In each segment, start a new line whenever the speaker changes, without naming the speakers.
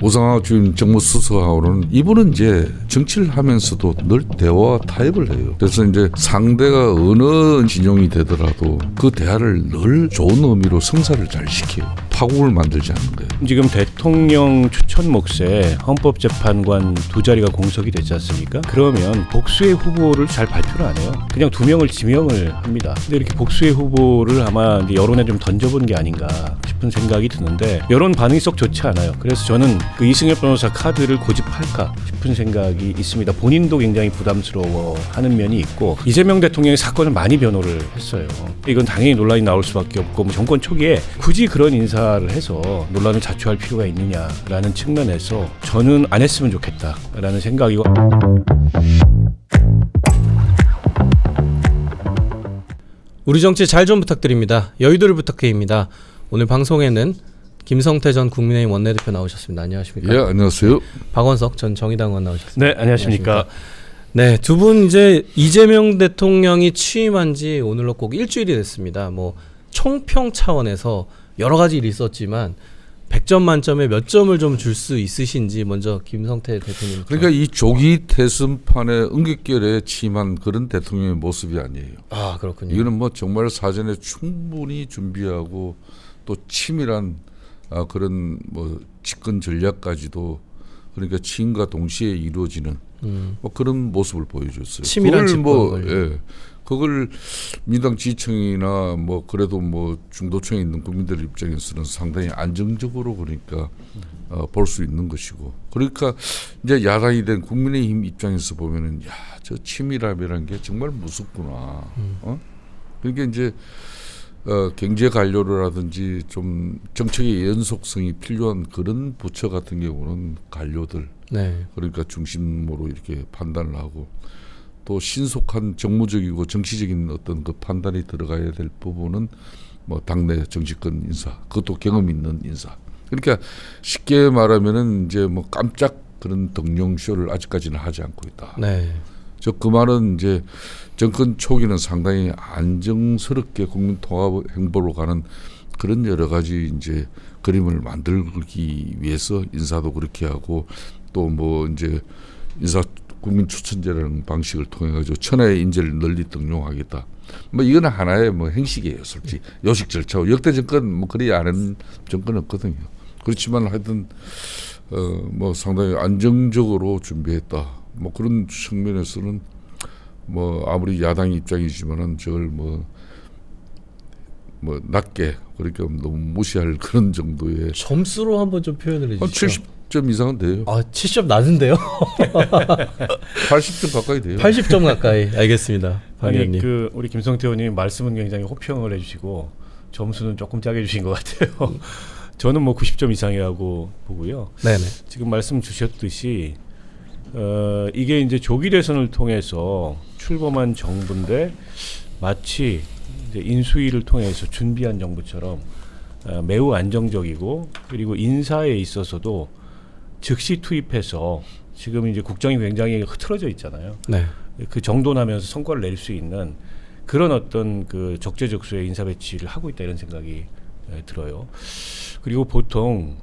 우상호 주임 정무수석하고는 이분은 이제 정치를 하면서도 늘 대화 타협을 해요. 그래서 이제 상대가 어느 진영이 되더라도 그 대화를 늘 좋은 의미로 성사를 잘 시켜요. 파국을 만들지 않는 거예요.
지금 대통령 추천 몫에 헌법재판관 두 자리가 공석이 됐지 않습니까? 그러면 복수의 후보를 잘 발표를 안 해요. 그냥 두 명을 지명을 합니다. 근데 이렇게 복수의 후보를 아마 이제 여론에 좀 던져본 게 아닌가 싶은 생각이 드는데 여론 반응이 썩 좋지 않아요. 그래서 저는 그 이승엽 변호사 카드를 고집할까 싶은 생각이 있습니다. 본인도 굉장히 부담스러워하는 면이 있고 이재명 대통령의 사건을 많이 변호를 했어요. 이건 당연히 논란이 나올 수밖에 없고 뭐 정권 초기에 굳이 그런 인사를 해서 논란을 자초할 필요가 있느냐라는 측면에서 저는 안 했으면 좋겠다라는 생각이고.
우리 정치 잘 좀 부탁드립니다. 여의도를 부탁해입니다. 오늘 방송에는 김성태 전 국민의힘 원내대표 나오셨습니다. 안녕하십니까?
예, 안녕하세요.
박원석 전 정의당 의원 나오셨습니다.
네, 안녕하십니까?
네, 두 분 이제 이재명 대통령이 취임한 지 오늘로 꼭 일주일이 됐습니다. 뭐 총평 차원에서 여러 가지 일이 있었지만 100점 만점에 몇 점을 좀 줄 수 있으신지 먼저 김성태 대통령.
그러니까 이 조기 대선판에 은격결에 취임한 그런 대통령의 모습이 아니에요.
아, 그렇군요.
이거는 뭐 정말 사전에 충분히 준비하고 또 치밀한 그런 뭐 집권 전략까지도 그러니까 취임과 동시에 이루어지는 뭐 그런 모습을 보여줬어요.
치밀한 집권
예, 그걸 민주당 지지층이나 뭐 그래도 뭐 중도층에 있는 국민들 입장에서는 상당히 안정적으로 그러니까 볼 수 있는 것이고, 그러니까 이제 야당이 된 국민의힘 입장에서 보면은 야, 저 치밀함이라는 게 정말 무섭구나. 그러니까 이제 경제 관료라든지 좀 정책의 연속성이 필요한 그런 부처 같은 경우는 관료들,
네.
그러니까 중심으로 이렇게 판단을 하고 또 신속한 정무적이고 정치적인 어떤 그 판단이 들어가야 될 부분은 뭐 당내 정치권 인사, 그것도 경험 있는 인사. 그러니까 쉽게 말하면은 이제 뭐 깜짝 그런 덩룡쇼를 아직까지는 하지 않고 있다.
네.
그 말은 이제 정권 초기는 상당히 안정스럽게 국민 통합 행보로 가는 그런 여러 가지 이제 그림을 만들기 위해서 인사도 그렇게 하고 또 뭐 이제 인사 국민 추천제라는 방식을 통해 가지고 천하의 인재를 널리 등용하겠다. 뭐 이거는 하나의 뭐 행식이에요, 솔직히. 요식 절차고 역대 정권 뭐 그리 않은 정권 없거든요. 그렇지만 하여튼 뭐 상당히 안정적으로 준비했다. 뭐 그런 측면에서는 뭐 아무리 야당 입장이지만은 저걸 뭐 낮게 그러니까 너무 무시할 그런 정도의
점수로 한번 좀 표현을 해주시죠.
70점 이상은 돼요.
아, 70점 낮은데요?
80점 가까이 돼요.
80점 가까이. 알겠습니다.
아니 그 우리 김성태 의원님 말씀은 굉장히 호평을 해주시고 점수는 조금 짜게 주신 것 같아요. 저는 뭐 90점 이상이라고 보고요.
네네.
지금 말씀 주셨듯이 이게 이제 조기 대선을 통해서 출범한 정부인데 마치 이제 인수위를 통해서 준비한 정부처럼 매우 안정적이고 그리고 인사에 있어서도 즉시 투입해서 지금 이제 국정이 굉장히 흐트러져 있잖아요.
네.
그 정돈하면서 성과를 낼 수 있는 그런 어떤 그 적재적소의 인사 배치를 하고 있다 이런 생각이 들어요. 그리고 보통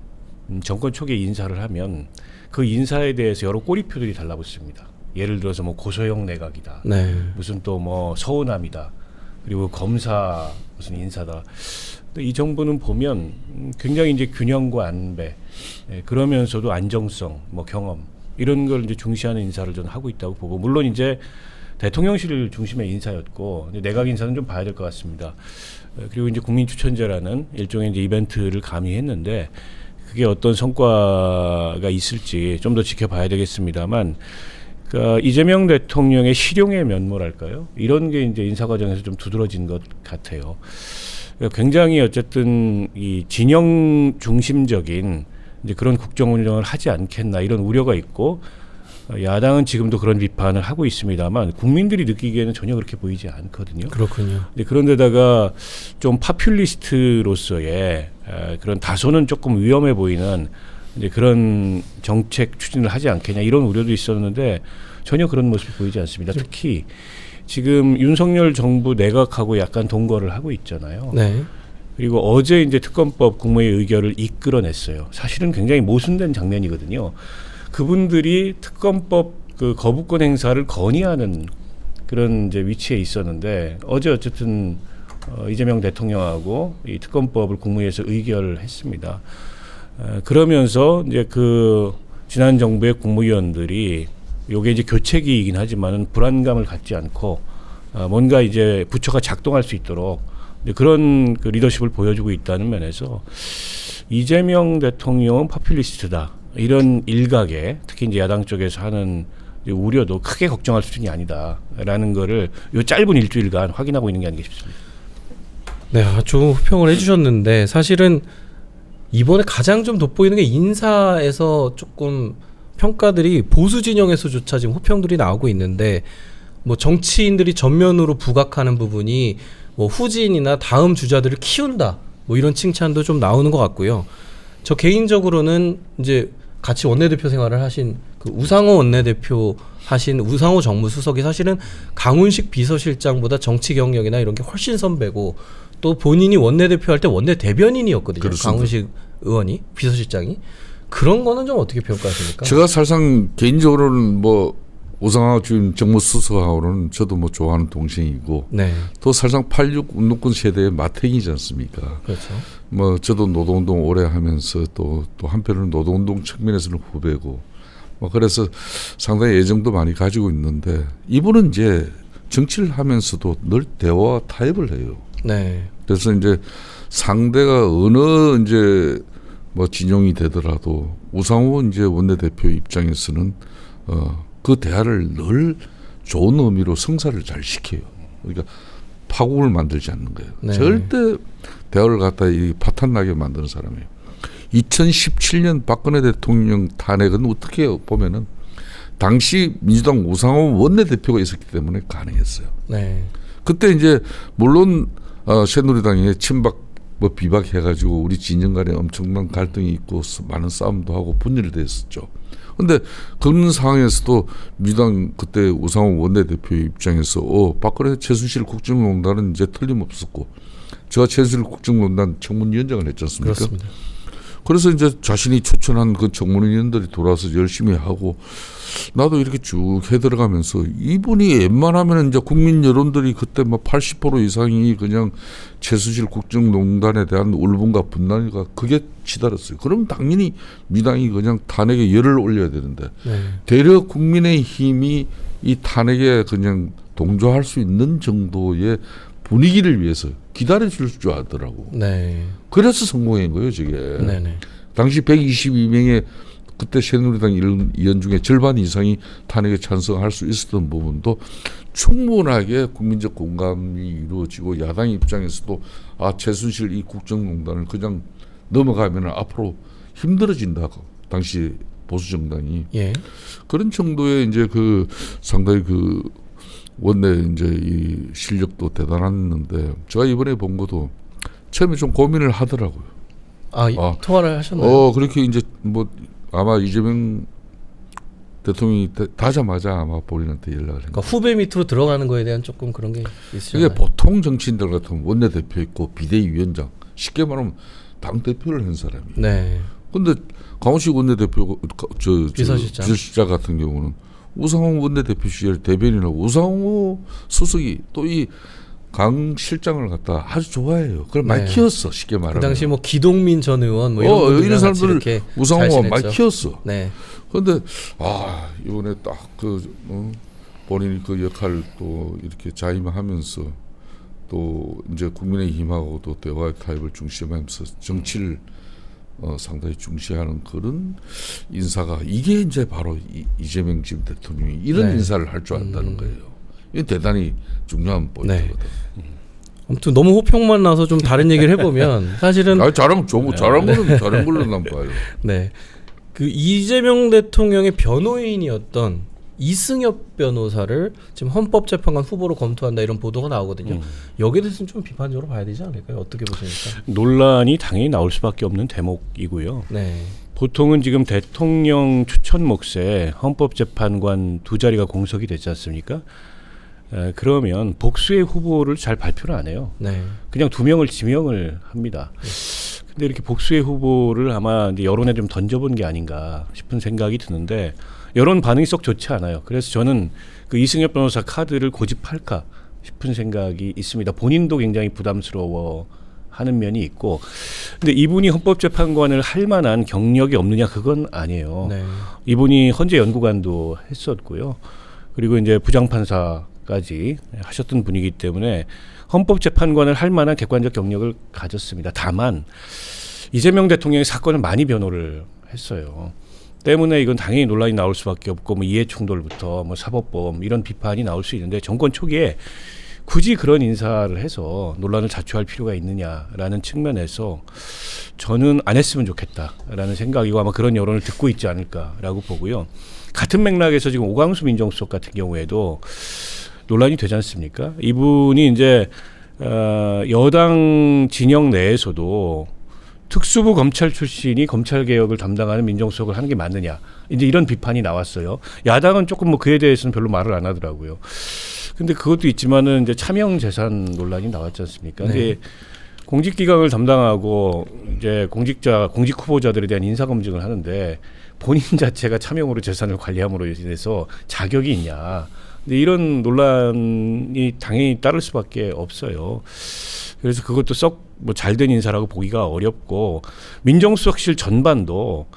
정권 초기에 인사를 하면 그 인사에 대해서 여러 꼬리표들이 달라붙습니다. 예를 들어서 뭐 고소형 내각이다.
네.
무슨 또 뭐 서운함이다. 그리고 검사 무슨 인사다. 근데 이 정부는 보면 굉장히 이제 균형과 안배, 그러면서도 안정성, 뭐 경험 이런 걸 이제 중시하는 인사를 저는 하고 있다고 보고, 물론 이제 대통령실 중심의 인사였고 내각 인사는 좀 봐야 될 것 같습니다. 그리고 이제 국민 추천제라는 일종의 이제 이벤트를 가미했는데 그게 어떤 성과가 있을지 좀 더 지켜봐야 되겠습니다만, 그러니까 이재명 대통령의 실용의 면모랄까요? 이런 게 이제 인사 과정에서 좀 두드러진 것 같아요. 그러니까 굉장히 어쨌든 이 진영 중심적인 이제 그런 국정 운영을 하지 않겠나 이런 우려가 있고, 야당은 지금도 그런 비판을 하고 있습니다만 국민들이 느끼기에는 전혀 그렇게 보이지 않거든요.
그렇군요.
그런데다가 좀 파퓰리스트로서의 그런 다소는 조금 위험해 보이는 이제 그런 정책 추진을 하지 않겠냐 이런 우려도 있었는데 전혀 그런 모습이 보이지 않습니다. 특히 지금 윤석열 정부 내각하고 약간 동거를 하고 있잖아요.
네.
그리고 어제 이제 특검법 국무회의 의결을 이끌어냈어요. 사실은 굉장히 모순된 장면이거든요. 그분들이 특검법 그 거부권 행사를 건의하는 그런 이제 위치에 있었는데 어제 어쨌든 이재명 대통령하고 이 특검법을 국무회의에서 의결을 했습니다. 그러면서 이제 그 지난 정부의 국무위원들이 요게 이제 교체기이긴 하지만은 불안감을 갖지 않고 뭔가 이제 부처가 작동할 수 있도록 그런 그 리더십을 보여주고 있다는 면에서 이재명 대통령은 포퓰리스트다 이런 일각에 특히 이제 야당 쪽에서 하는 우려도 크게 걱정할 수준이 아니다라는 거를 요 짧은 일주일간 확인하고 있는 게 아닌가 싶습니다.
네, 좋은 호평을 해주셨는데 사실은 이번에 가장 좀 돋보이는 게 인사에서 조금 평가들이 보수 진영에서조차 지금 호평들이 나오고 있는데 뭐 정치인들이 전면으로 부각하는 부분이 뭐 후진이나 다음 주자들을 키운다 뭐 이런 칭찬도 좀 나오는 것 같고요. 저 개인적으로는 이제 같이 원내대표 생활을 하신 그 우상호 원내대표 하신 우상호 정무수석이 사실은 강훈식 비서실장보다 정치 경력이나 이런 게 훨씬 선배고 또 본인이 원내대표 할 때 원내 대변인이었거든요.
그렇습니다.
강훈식 의원이 비서실장이 그런 거는 좀 어떻게 평가하십니까?
제가 사실상 개인적으로는 뭐 우상호 지금 정무수석하고는 저도 뭐 좋아하는 동생이고
네,
또 사실상 86 운동권 세대의 마탱이지 않습니까?
그렇죠.
뭐 저도 노동운동 오래 하면서 또 한편으로는 노동운동 측면에서는 후배고 뭐 그래서 상당히 애정도 많이 가지고 있는데 이분은 이제 정치를 하면서도 늘 대화와 타협을 해요.
네,
그래서 이제 상대가 어느 이제 뭐 진영이 되더라도 우상호 이제 원내대표 입장에서는 그 대화를 늘 좋은 의미로 성사를 잘 시켜요. 그러니까 파국을 만들지 않는 거예요.
네.
절대 대화를 갖다 이 파탄나게 만드는 사람이에요. 2017년 박근혜 대통령 탄핵은 어떻게 보면은 당시 민주당 우상호 원내대표가 있었기 때문에 가능했어요.
네,
그때 이제 물론 새누리당에 친박 뭐 비박해가지고 우리 진영 간에 엄청난 갈등이 있고 많은 싸움도 하고 분열됐었죠. 근데 그런 상황에서도 민주당 그때 우상호 원내대표 입장에서 박근혜 최순실 국정농단은 이제 틀림없었고 제가 최순실 국정농단 청문위원장을 했지 않습니까?
그렇습니다.
그래서 이제 자신이 추천한 그 청문위원들이 돌아와서 열심히 하고 나도 이렇게 쭉 해들어가면서 이분이 웬만하면 이제 국민 여론들이 그때 뭐 80% 이상이 그냥 최순실 국정농단에 대한 울분과 분란이가 그게 치달았어요. 그럼 당연히 민당이 그냥 탄핵에 열을 올려야 되는데
네,
대려 국민의힘이 이 탄핵에 그냥 동조할 수 있는 정도의 분위기를 위해서 기다려줄 줄 알더라고.
네,
그래서 성공한 거예요, 저게.
네, 네.
당시 122명의 그때 새누리당 의원 중에 절반 이상이 탄핵에 찬성할 수 있었던 부분도 충분하게 국민적 공감이 이루어지고 야당 입장에서도 최순실 이 국정농단을 그냥 넘어가면 앞으로 힘들어진다고 당시 보수 정당이
예,
그런 정도의 이제 그 상당히 그 원내 이제 이 실력도 대단했는데 제가 이번에 본 것도 처음에 좀 고민을 하더라고요.
통화를 하셨나요?
그렇게 이제 뭐 아마 이재명 대통령이 다자마자 아마 본인한테 연락을 했는데
그러니까 후배 밑으로 들어가는 거에 대한 조금 그런 게 있으잖아요.
이게 보통 정치인들 같은 원내대표 있고 비대위원장 쉽게 말하면 당대표를 한 사람이에요.
네,
근데 강훈식 원내대표
비서실장
같은 경우는 우상호 원내대표 시절 대변인하고 우상호 수석이 또 이 강 실장을 갖다 아주 좋아해요. 그걸 많이
네.
키웠어 쉽게 말하면.
그 당시 뭐 기동민 전 의원 뭐 이런 분들이랑
이런
같이
사람들을
이렇게
우상호가
잘
많이
지냈죠.
키웠어.
네,
그런데 이번에 딱 본인이 그 역할을 또 이렇게 자임하면서 또 이제 국민의힘하고도 대화의 타협을 중시하면서 정치를 상당히 중시하는 그런 인사가 이게 이제 바로 이재명 지금 대통령이 이런
네.
인사를 할 줄 안다는 거예요. 이게 대단히 중요한 포인트거든.
아무튼 너무 호평만 나서 좀 다른 얘기를 해보면 사실은
잘한 거는 다른 걸로 난 봐요.
네, 그 이재명 대통령의 변호인이었던 이승엽 변호사를 지금 헌법재판관 후보로 검토한다 이런 보도가 나오거든요. 여기에 대해서는 좀 비판적으로 봐야 되지 않을까요? 어떻게 보십니까?
논란이 당연히 나올 수밖에 없는 대목이고요.
네,
보통은 지금 대통령 추천 몫에 헌법재판관 두 자리가 공석이 됐지 않습니까? 그러면 복수의 후보를 잘 발표를 안 해요.
네.
그냥 2명을 지명을 합니다. 근데 이렇게 복수의 후보를 아마 이제 여론에 좀 던져본 게 아닌가 싶은 생각이 드는데 여론 반응이 썩 좋지 않아요. 그래서 저는 그 이승엽 변호사 카드를 고집할까 싶은 생각이 있습니다. 본인도 굉장히 부담스러워 하는 면이 있고, 근데 이분이 헌법재판관을 할 만한 경력이 없느냐 그건 아니에요.
네.
이분이 헌재 연구관도 했었고요. 그리고 이제 부장판사까지 하셨던 분이기 때문에 헌법재판관을 할 만한 객관적 경력을 가졌습니다. 다만 이재명 대통령의 사건을 많이 변호를 했어요. 때문에 이건 당연히 논란이 나올 수밖에 없고 뭐 이해충돌부터 뭐 사법보험 이런 비판이 나올 수 있는데 정권 초기에 굳이 그런 인사를 해서 논란을 자초할 필요가 있느냐라는 측면에서 저는 안 했으면 좋겠다라는 생각이고 아마 그런 여론을 듣고 있지 않을까라고 보고요. 같은 맥락에서 지금 오광수 민정수석 같은 경우에도 논란이 되지 않습니까? 이분이 이제 여당 진영 내에서도 특수부 검찰 출신이 검찰 개혁을 담당하는 민정수석을 하는 게 맞느냐 이제 이런 비판이 나왔어요. 야당은 조금 뭐 그에 대해서는 별로 말을 안 하더라고요. 근데 그것도 있지만은 이제 차명 재산 논란이 나왔지 않습니까? 근데
네.
공직기강을 담당하고 이제 공직 후보자들에 대한 인사 검증을 하는데 본인 자체가 차명으로 재산을 관리함으로 인해서 자격이 있냐? 근데 이런 논란이 당연히 따를 수밖에 없어요. 그래서 그것도 썩 뭐 잘된 인사라고 보기가 어렵고 민정수석실 전반도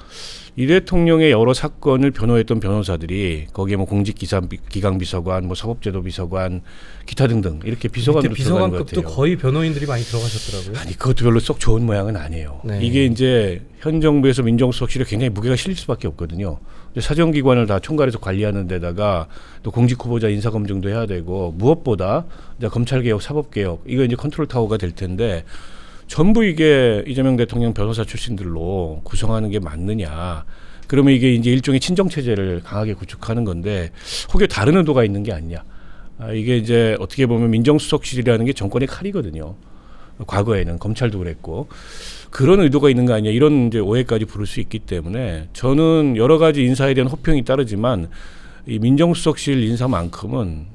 이 대통령의 여러 사건을 변호했던 변호사들이 거기에 뭐 공직기강 비서관, 뭐 사법제도 비서관, 기타 등등 이렇게 비서관으로 들어가는 것
비서관급도
같아요.
거의 변호인들이 많이 들어가셨더라고요.
아니 그것도 별로 썩 좋은 모양은 아니에요.
네.
이게 이제 현 정부에서 민정수석실에 굉장히 무게가 실릴 수밖에 없거든요. 사정기관을 다 총괄해서 관리하는 데다가 또 공직 후보자 인사 검증도 해야 되고 무엇보다 이제 검찰개혁, 사법개혁 이거 이제 컨트롤 타워가 될 텐데 전부 이게 이재명 대통령 변호사 출신들로 구성하는 게 맞느냐? 그러면 이게 이제 일종의 친정 체제를 강하게 구축하는 건데 혹여 다른 의도가 있는 게 아니냐? 이게 이제 어떻게 보면 민정수석실이라는 게 정권의 칼이거든요. 과거에는 검찰도 그랬고 그런 의도가 있는 거 아니냐 이런 이제 오해까지 부를 수 있기 때문에 저는 여러 가지 인사에 대한 호평이 따르지만 이 민정수석실 인사만큼은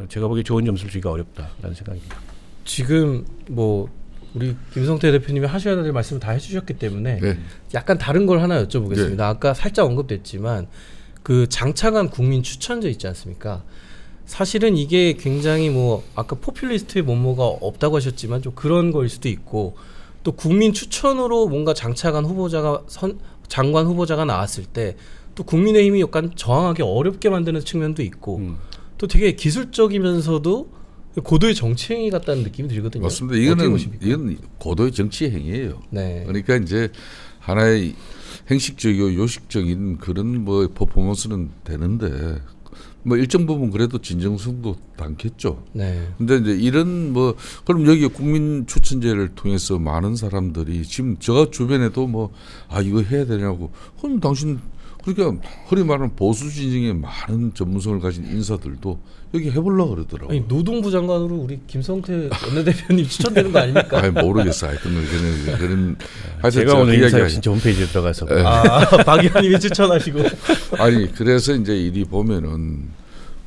제가 보기에 좋은 점수를 주기가 어렵다라는 생각입니다.
지금 뭐 우리 김성태 대표님이 하셔야 될 말씀을 다 해주셨기 때문에
네.
약간 다른 걸 하나 여쭤보겠습니다.
네.
아까 살짝 언급됐지만 그 장차관 국민 추천제 있지 않습니까? 사실은 이게 굉장히 뭐 아까 포퓰리스트의 면모가 없다고 하셨지만 좀 그런 거일 수도 있고 또 국민 추천으로 뭔가 장차관 후보자가 장관 후보자가 나왔을 때 또 국민의힘이 약간 저항하기 어렵게 만드는 측면도 있고 또 되게 기술적이면서도 고도의 정치 행위 같다는 느낌이 들거든요.
맞습니다.
어떻게 보십니까?
이건 고도의 정치 행위예요.
네.
그러니까 이제 하나의 행식적이고 요식적인 그런 뭐 퍼포먼스는 되는데 뭐 일정 부분 그래도 진정성도 담겠죠.
네.
근데 이제 이런 뭐 그럼 여기 국민 추천제를 통해서 많은 사람들이 지금 저 주변에도 뭐 이거 해야 되냐고 그럼 당신 그러니까 흔히 말하는 보수 진영의 많은 전문성을 가진 인사들도 여기 해보려고 그러더라고요.
아니 노동부 장관으로 우리 김성태 원내대표님 추천되는 거 아닙니까?
아니 모르겠어. 하여튼 그런 하여튼
제가 오늘
그
인사
이야기가-
진짜 홈페이지에 들어가서
박 의원님이 추천하시고.
아니 그래서 이제 일이 보면은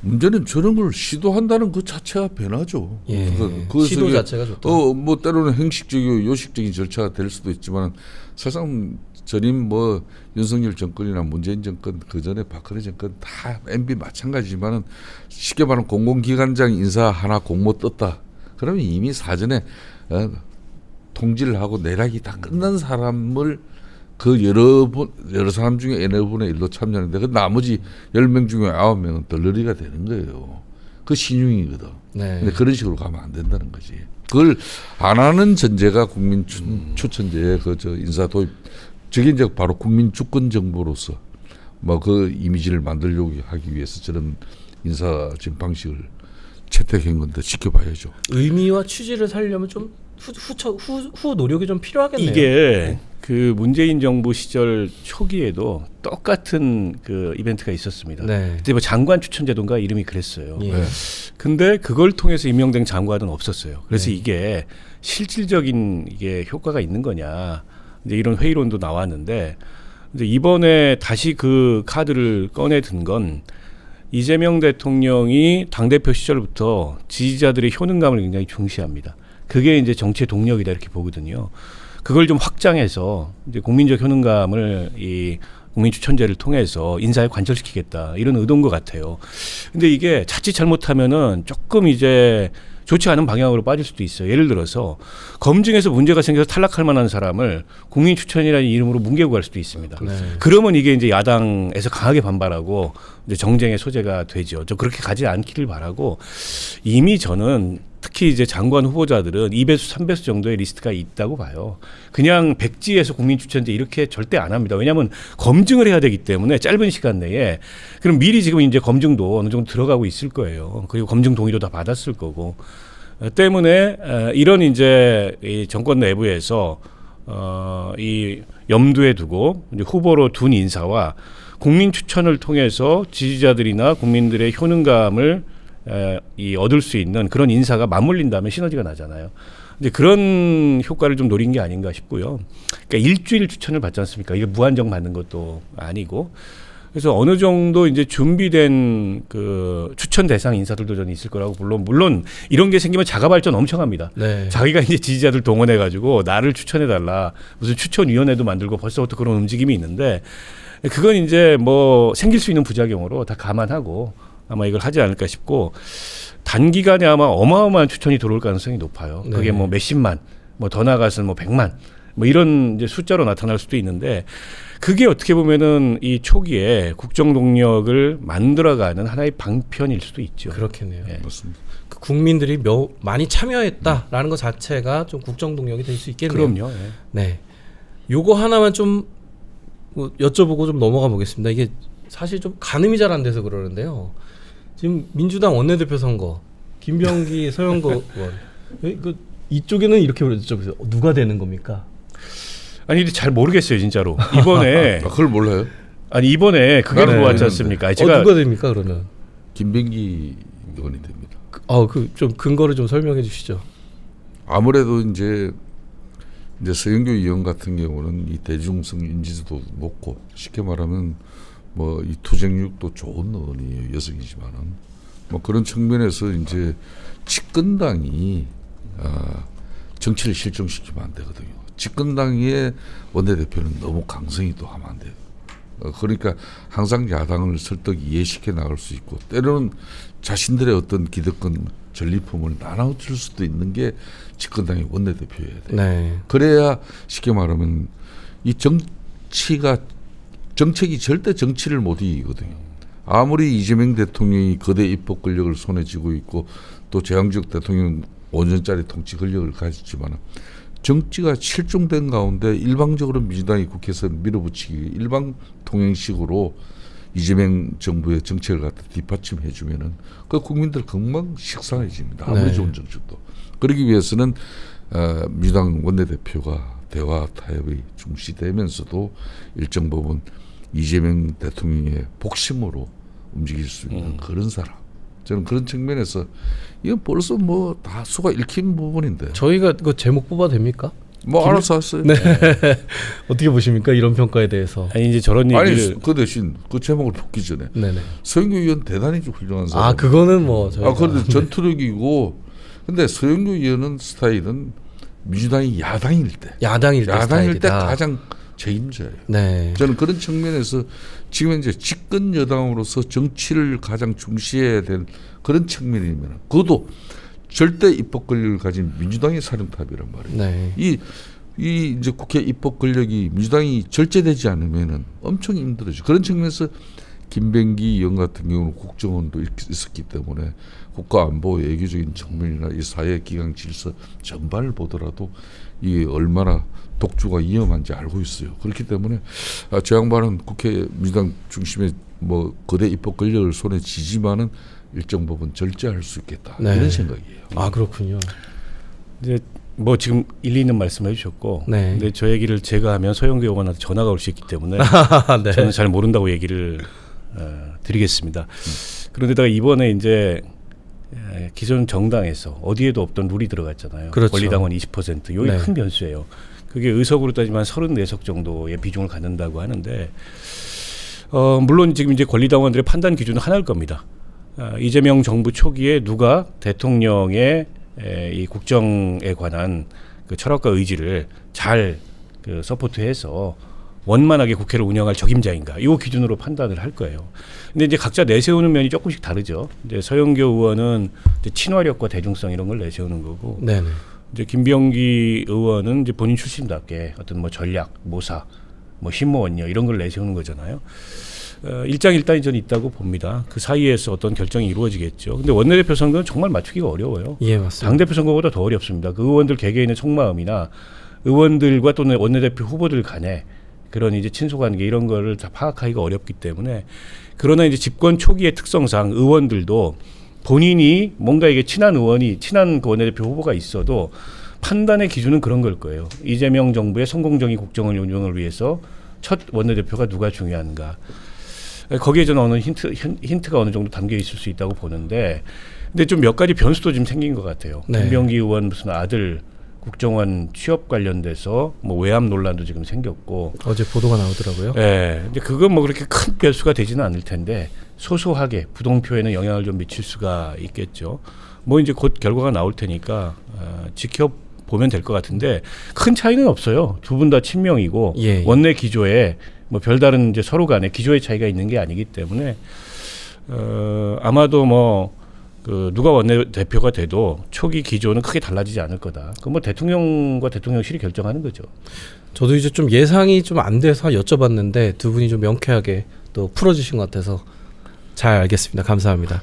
문제는 저런 걸 시도한다는 그 자체가 변하죠.
예.
그래서
시도
이게
자체가 좋다.
뭐 때로는 행식적이고 요식적인 절차가 될 수도 있지만 사실상 전임 뭐 윤석열 정권이나 문재인 정권 그 전에 박근혜 정권 다 MB 마찬가지지만은 쉽게 말하면 공공기관장 인사 하나 공모 떴다. 그러면 이미 사전에 통지를 하고 내락이 다 끝난 사람을 그 여러 사람 중에 N분의 1로 참여하는데 그 나머지 10명 중에 9명은 덜러리가 되는 거예요. 그 신용이거든.
네.
근데 그런 식으로 가면 안 된다는 거지. 그걸 안 하는 전제가 국민 추천제의 그 인사 도입. 저게 이제 바로 국민 주권 정보로서 뭐 그 이미지를 만들려고 하기 위해서 저런 인사 지금 방식을 채택한 건데 지켜봐야죠.
의미와 취지를 살려면 좀 후 노력이 좀 필요하겠네요.
이게 그 문재인 정부 시절 초기에도 똑같은 그 이벤트가 있었습니다.
네.
그때 뭐 장관 추천제도인가 이름이 그랬어요.
예.
네.
근데 그걸 통해서 임명된 장관은 없었어요. 그래서
네.
이게 실질적인 이게 효과가 있는 거냐 이제 이런 회의론도 나왔는데 이제 이번에 다시 그 카드를 꺼내 든 건 이재명 대통령이 당대표 시절부터 지지자들의 효능감을 굉장히 중시합니다. 그게 이제 정치의 동력이다 이렇게 보거든요. 그걸 좀 확장해서 이제 국민적 효능감을 이 국민 추천제를 통해서 인사에 관철시키겠다 이런 의도인 것 같아요. 근데 이게 자칫 잘못하면은 조금 이제 좋지 않은 방향으로 빠질 수도 있어요. 예를 들어서 검증에서 문제가 생겨서 탈락할 만한 사람을 국민 추천이라는 이름으로 뭉개고 갈 수도 있습니다.
네.
그러면 이게 이제 야당에서 강하게 반발하고 이제 정쟁의 소재가 되죠. 저 그렇게 가지 않기를 바라고 이미 저는 특히 이제 장관 후보자들은 2배수, 3배수 정도의 리스트가 있다고 봐요. 그냥 백지에서 국민 추천제 이렇게 절대 안 합니다. 왜냐하면 검증을 해야 되기 때문에 짧은 시간 내에 그럼 미리 지금 이제 검증도 어느 정도 들어가고 있을 거예요. 그리고 검증 동의도 다 받았을 거고 때문에 이런 이제 이 정권 내부에서 이 염두에 두고 이제 후보로 둔 인사와 국민 추천을 통해서 지지자들이나 국민들의 효능감을 이 얻을 수 있는 그런 인사가 맞물린다면 시너지가 나잖아요. 이제 그런 효과를 좀 노린 게 아닌가 싶고요. 그러니까 일주일 추천을 받지 않습니까? 이게 무한정 받는 것도 아니고. 그래서 어느 정도 이제 준비된 그 추천 대상 인사들도 저는 있을 거라고 물론 이런 게 생기면 자가 발전 엄청 합니다.
네.
자기가 이제 지지자들 동원해 가지고 나를 추천해 달라. 무슨 추천위원회도 만들고 벌써부터 그런 움직임이 있는데 그건 이제 뭐 생길 수 있는 부작용으로 다 감안하고 아마 이걸 하지 않을까 싶고 단기간에 아마 어마어마한 추천이 들어올 가능성이 높아요. 그게
네.
뭐 몇십만, 뭐 더 나가서는 뭐 100만, 뭐 이런 이제 숫자로 나타날 수도 있는데 그게 어떻게 보면은 이 초기에 국정 동력을 만들어가는 하나의 방편일 수도 있죠.
그렇겠네요.
예.
맞습니다.
그 국민들이 많이 참여했다라는 것 자체가 좀 국정 동력이 될 수 있겠네요.
그럼요. 예.
네. 요거 하나만 좀 뭐 여쭤보고 좀 넘어가 보겠습니다. 이게 사실 좀 가늠이 잘 안 돼서 그러는데요. 지금 민주당 원내대표 선거 김병기 서영거 의원 그 이쪽에는 이렇게 여쭤보세요. 누가 되는 겁니까?
아니 근데 잘 모르겠어요 진짜로. 이번에
그걸 몰라요?
아니 이번에 그게
네.
들어왔지 않습니까? 제가
누가 됩니까 그러면?
김병기 의원이 됩니다.
그 좀 근거를 좀 설명해 주시죠.
아무래도 이제 서영교 의원 같은 경우는 이 대중성 인지도도 높고 쉽게 말하면 뭐 이 투쟁력도 좋은 의원이에요. 여성이지만은 뭐 그런 측면에서 이제 집권당이 정치를 실종시키면 안 되거든요. 집권당의 원내대표는 너무 강성이 또 하면 안 돼요. 그러니까 항상 야당을 설득 이해시켜 나갈 수 있고 때로는 자신들의 어떤 기득권 전리품을 나눠줄 수도 있는 게 집권당의 원내대표여야 돼요.
네.
그래야 쉽게 말하면 이 정책이 절대 정치를 못 이기거든요. 아무리 이재명 대통령이 거대 입법 권력을 손에 쥐고 있고 또 재앙지역 대통령은 5년짜리 통치 권력을 가졌지만 정치가 실종된 가운데 일방적으로 민주당이 국회에서 밀어붙이기 일방 통행식으로 이재명 정부의 정책을 갖다 뒷받침해 주면은 그 국민들 금방 식상해집니다. 아무리
네.
좋은 정책도. 그러기 위해서는 민주당 원내대표가 대화 타협이 중시되면서도 일정 부분 이재명 대통령의 복심으로 움직일 수 있는 그런 사람. 저는 그런 측면에서 이건 벌써 뭐 다 수가 읽힌 부분인데.
저희가 그 제목 뽑아도 됩니까?
뭐 알아서 하세요.
네. 어떻게 보십니까 이런 평가에 대해서?
아니 이제 저런
아니
얘기를
그 대신 그 제목을 뽑기 전에
네네.
서영교 의원 대단히 좀 훌륭한 사람.
그거는 뭐 저희가
그런데 전투력이고 근데 서영교 의원은 스타일은 민주당이 야당일 때
야당일 때 스타일이다.
가장 책임져요.
네.
저는 그런 측면에서 지금 이제 집권 여당으로서 정치를 가장 중시해야 될 그런 측면이면 그것도 절대 입법 권력을 가진 민주당의 사령탑이란 말이에요.
네.
이 이제 국회 입법 권력이 민주당이 절제되지 않으면은 엄청 힘들어져. 그런 측면에서 김병기 의원 같은 경우는 국정원도 있었기 때문에 국가안보 외교적인 측면이나 이 사회 기강 질서 전반을 보더라도 이게 얼마나 독주가 위험한지 알고 있어요. 그렇기 때문에 저 양반은 국회 민주당 중심의 뭐 거대 입법 권력을 손에 쥐지만은 일정 부분 절제할 수 있겠다.
네.
이런 생각이에요.
그렇군요.
이제 뭐 지금 일리 있는 말씀을 해주셨고,
네.
근데 저 얘기를 제가 하면 서영교 의원한테 전화가 올 수 있기 때문에
네.
저는 잘 모른다고 얘기를 드리겠습니다. 그런데다가 이번에 이제 기존 정당에서 어디에도 없던 룰이 들어갔잖아요.
그렇죠.
권리당원 20%. 이게
네.
큰 변수예요. 그게 의석으로 따지면 34석 정도의 비중을 갖는다고 하는데 물론 지금 이제 권리당원들의 판단 기준은 하나일 겁니다. 이재명 정부 초기에 누가 대통령의 이 국정에 관한 그 철학과 의지를 잘 그 서포트해서 원만하게 국회를 운영할 적임자인가, 이 기준으로 판단을 할 거예요. 근데 이제 각자 내세우는 면이 조금씩 다르죠. 이제 서영교 의원은 이제 친화력과 대중성 이런 걸 내세우는 거고,
네네.
이제 김병기 의원은 이제 본인 출신답게 어떤 뭐 전략, 모사, 뭐 신모원녀 이런 걸 내세우는 거잖아요. 일장일단이 저는 있다고 봅니다. 그 사이에서 어떤 결정이 이루어지겠죠. 근데 원내대표 선거는 정말 맞추기가 어려워요.
예, 맞습니다.
당대표 선거보다 더 어렵습니다. 그 의원들 개개인의 속마음이나 의원들과 또는 원내대표 후보들 간에 그런 이제 친소관계 이런 거를 다 파악하기가 어렵기 때문에, 그러나 이제 집권 초기의 특성상 의원들도 본인이 뭔가 이게 친한 의원이, 친한 그 원내대표 후보가 있어도 판단의 기준은 그런 걸 거예요. 이재명 정부의 성공적인 국정을 운영을 위해서 첫 원내대표가 누가 중요한가. 거기에 저는 어느 힌트가 어느 정도 담겨 있을 수 있다고 보는데, 근데 좀 몇 가지 변수도 좀 생긴 것 같아요.
네.
김병기 의원 무슨 아들 국정원 취업 관련돼서 뭐 외압 논란도 지금 생겼고,
어제 보도가 나오더라고요.
예, 근데 그건 뭐 그렇게 큰 변수가 되지는 않을 텐데 소소하게 부동표에는 영향을 좀 미칠 수가 있겠죠. 뭐 이제 곧 결과가 나올 테니까 지켜보면 될 것 같은데, 큰 차이는 없어요. 두 분 다 친명이고,
예.
원내 기조에 뭐 별다른 이제 서로 간에 기조의 차이가 있는 게 아니기 때문에 아마도 뭐 그 누가 원내대표가 돼도 초기 기조는 크게 달라지지 않을 거다. 그 뭐 대통령과 대통령실이 결정하는 거죠.
저도 이제 좀 예상이 좀 안 돼서 여쭤봤는데 두 분이 좀 명쾌하게 또 풀어주신 것 같아서 잘 알겠습니다. 감사합니다.